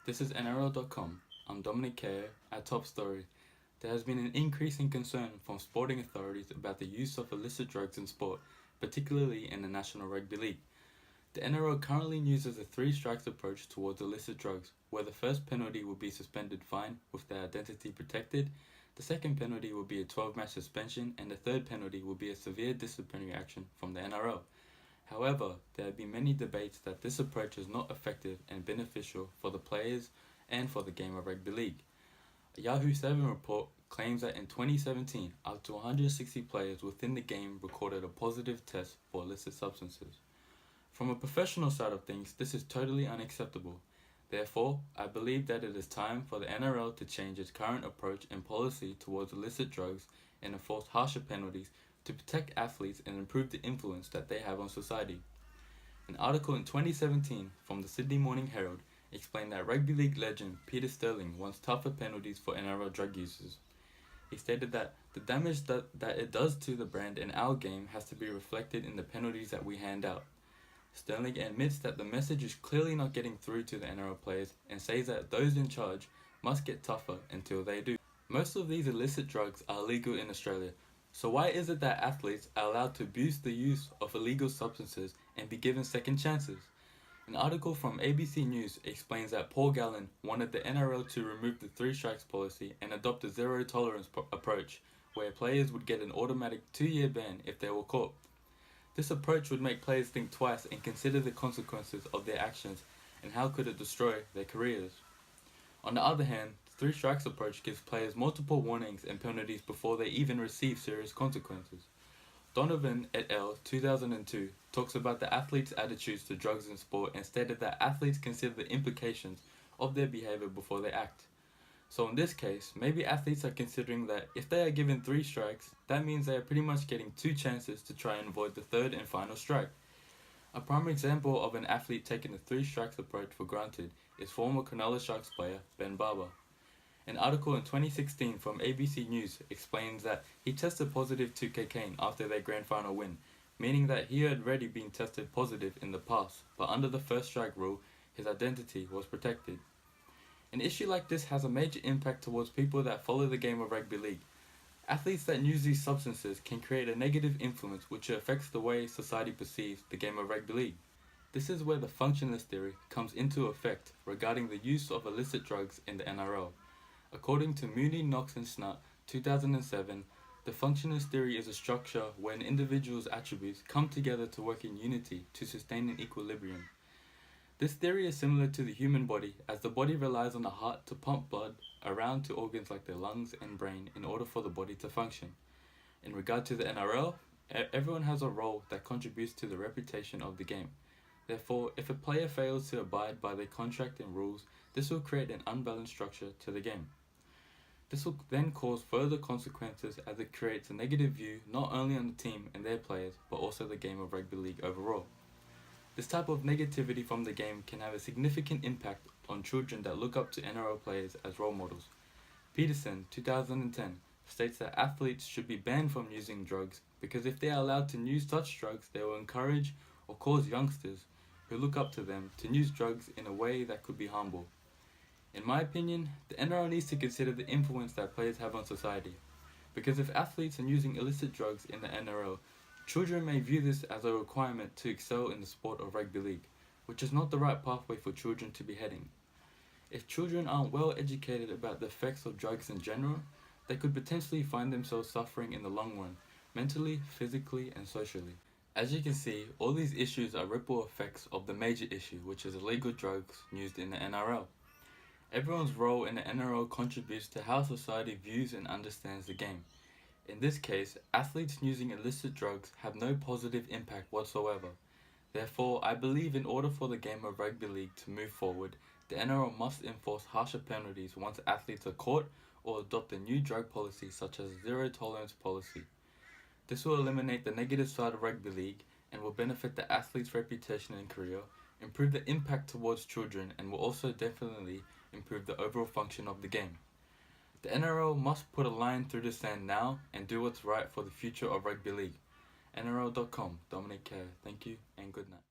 This is NRL.com. I'm Dominique at Top Story. There has been an increasing concern from sporting authorities about the use of illicit drugs in sport, particularly in the National Rugby League. The NRL currently uses a 3 strikes approach towards illicit drugs, where the first penalty will be suspended fine with their identity protected, the second penalty will be a 12-match suspension, and the third penalty will be a severe disciplinary action from the NRL. However, there have been many debates that this approach is not effective and beneficial for the players and for the game of rugby league. A Yahoo 7 report claims that in 2017, up to 160 players within the game recorded a positive test for illicit substances. From a professional side of things, this is totally unacceptable. Therefore, I believe that it is time for the NRL to change its current approach and policy towards illicit drugs and enforce harsher penalties to protect athletes and improve the influence that they have on society. An article in 2017 from the Sydney Morning Herald explained that rugby league legend Peter Sterling wants tougher penalties for NRL drug users. He stated that the damage that it does to the brand in our game has to be reflected in the penalties that we hand out. Sterling admits that the message is clearly not getting through to the NRL players and says that those in charge must get tougher until they do. Most of these illicit drugs are illegal in Australia, so why is it that athletes are allowed to abuse the use of illegal substances and be given second chances? An article from ABC News explains that Paul Gallen wanted the NRL to remove the 3 strikes policy and adopt a zero tolerance approach, where players would get an automatic 2-year ban if they were caught. This approach would make players think twice and consider the consequences of their actions and how could it destroy their careers. On the other hand, the 3 strikes approach gives players multiple warnings and penalties before they even receive serious consequences. Donovan et al. 2002 talks about the athletes' attitudes to drugs in sport and stated that athletes consider the implications of their behavior before they act. So in this case, maybe athletes are considering that if they are given 3 strikes, that means they are pretty much getting 2 chances to try and avoid the third and final strike. A prime example of an athlete taking the 3 strikes approach for granted is former Cronulla Sharks player Ben Barber. An article in 2016 from ABC News explains that he tested positive to cocaine after their grand final win, meaning that he had already been tested positive in the past, but under the first strike rule, his identity was protected. An issue like this has a major impact towards people that follow the game of rugby league. Athletes that use these substances can create a negative influence which affects the way society perceives the game of rugby league. This is where the Functionalist Theory comes into effect regarding the use of illicit drugs in the NRL. According to Mooney, Knox and Snutt, 2007, the Functionalist Theory is a structure where an individual's attributes come together to work in unity to sustain an equilibrium. This theory is similar to the human body, as the body relies on the heart to pump blood around to organs like the lungs and brain in order for the body to function. In regard to the NRL, everyone has a role that contributes to the reputation of the game. Therefore, if a player fails to abide by their contract and rules, this will create an unbalanced structure to the game. This will then cause further consequences as it creates a negative view not only on the team and their players, but also the game of rugby league overall. This type of negativity from the game can have a significant impact on children that look up to NRL players as role models. Peterson, 2010, states that athletes should be banned from using drugs because if they are allowed to use such drugs, they will encourage or cause youngsters who look up to them to use drugs in a way that could be harmful. In my opinion, the NRL needs to consider the influence that players have on society, because if athletes are using illicit drugs in the NRL, children may view this as a requirement to excel in the sport of rugby league, which is not the right pathway for children to be heading. If children aren't well educated about the effects of drugs in general, they could potentially find themselves suffering in the long run, mentally, physically, and socially. As you can see, all these issues are ripple effects of the major issue, which is illegal drugs used in the NRL. Everyone's role in the NRL contributes to how society views and understands the game. In this case, athletes using illicit drugs have no positive impact whatsoever. Therefore, I believe in order for the game of rugby league to move forward, the NRL must enforce harsher penalties once athletes are caught or adopt a new drug policy such as a zero tolerance policy. This will eliminate the negative side of rugby league and will benefit the athlete's reputation and career, improve the impact towards children, and will also definitely improve the overall function of the game. The NRL must put a line through the sand now and do what's right for the future of rugby league. NRL.com, Dominique. Thank you and good night.